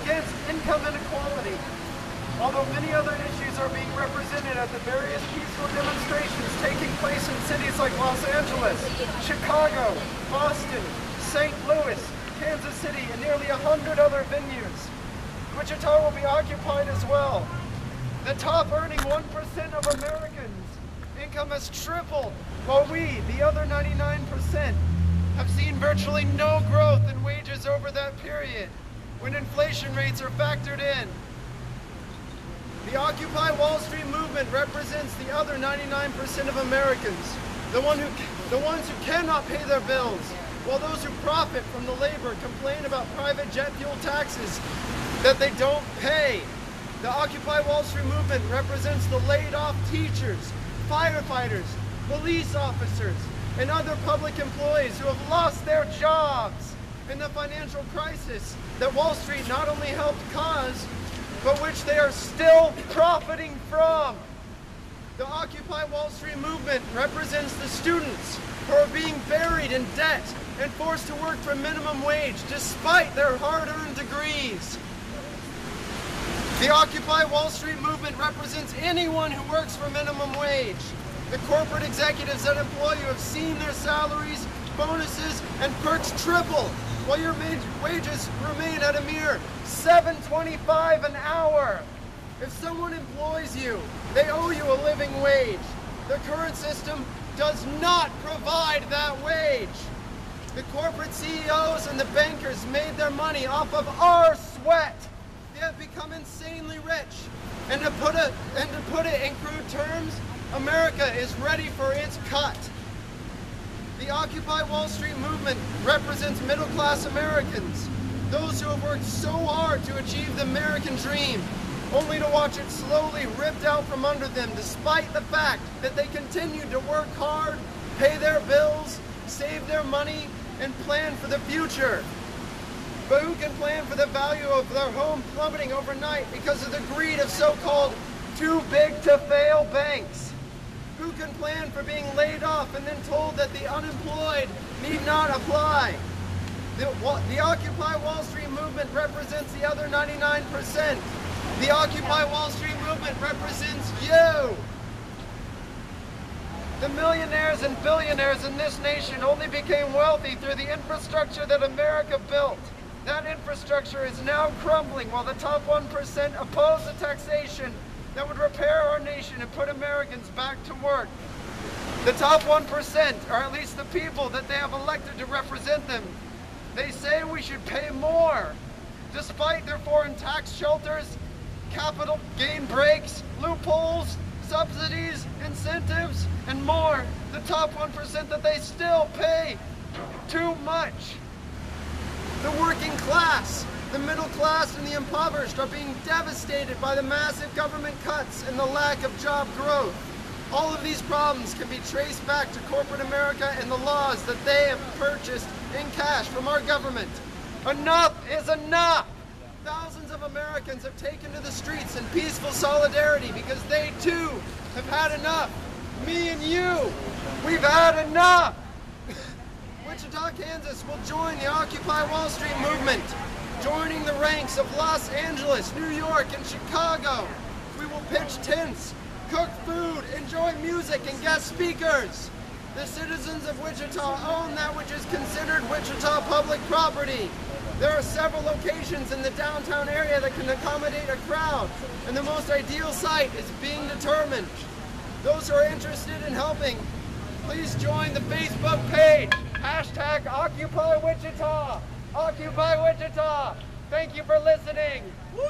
against income inequality. Although many other issues are being represented at the various peaceful demonstrations taking place in cities like Los Angeles, Chicago, Boston, St. Louis, Kansas City, and nearly 100 other venues. Wichita will be occupied as well. The top earning 1% of Americans' income has tripled, while we, the other 99%, have seen virtually no growth in wages over that period, when inflation rates are factored in. The Occupy Wall Street movement represents the other 99% of Americans, the ones who cannot pay their bills, while those who profit from the labor complain about private jet fuel taxes that they don't pay. The Occupy Wall Street movement represents the laid-off teachers, firefighters, police officers, and other public employees who have lost their jobs in the financial crisis that Wall Street not only helped cause, but which they are still profiting from. The Occupy Wall Street movement represents the students who are being buried in debt and forced to work for minimum wage despite their hard-earned degrees. The Occupy Wall Street movement represents anyone who works for minimum wage. The corporate executives that employ you have seen their salaries, bonuses, and perks triple, while your wages remain at a mere $7.25 an hour. If someone employs you, they owe you a living wage. The current system does not provide that wage. The corporate CEOs and the bankers made their money off of our sweat. They have become insanely rich. And to put it in crude terms, America is ready for its cut. The Occupy Wall Street movement represents middle-class Americans, those who have worked so hard to achieve the American dream, only to watch it slowly ripped out from under them despite the fact that they continued to work hard, pay their bills, save their money, and plan for the future. But who can plan for the value of their home plummeting overnight because of the greed of so-called too-big-to-fail banks? Who can plan for being laid off and then told that the unemployed need not apply? The Occupy Wall Street movement represents the other 99%. The Occupy Wall Street movement represents you. The millionaires and billionaires in this nation only became wealthy through the infrastructure that America built. That infrastructure is now crumbling while the top 1% oppose the taxation that would repair our nation and put Americans back to work. The top 1%, or at least the people that they have elected to represent them, they say we should pay more. Despite their foreign tax shelters, capital gain breaks, loopholes, subsidies, incentives, and more, the top 1% that they still pay too much. The working class, the middle class, and the impoverished are being devastated by the massive government cuts and the lack of job growth. All of these problems can be traced back to corporate America and the laws that they have purchased in cash from our government. Enough is enough! Thousands of Americans have taken to the streets in peaceful solidarity because they too have had enough. Me and you, we've had enough! Wichita, Kansas will join the Occupy Wall Street movement, joining the ranks of Los Angeles, New York, and Chicago. We will pitch tents, cook food, enjoy music, and guest speakers. The citizens of Wichita own that which is considered Wichita public property. There are several locations in the downtown area that can accommodate a crowd, and the most ideal site is being determined. Those who are interested in helping, please join the Facebook page, #OccupyWichita. Occupy Wichita. Thank you for listening. Woo!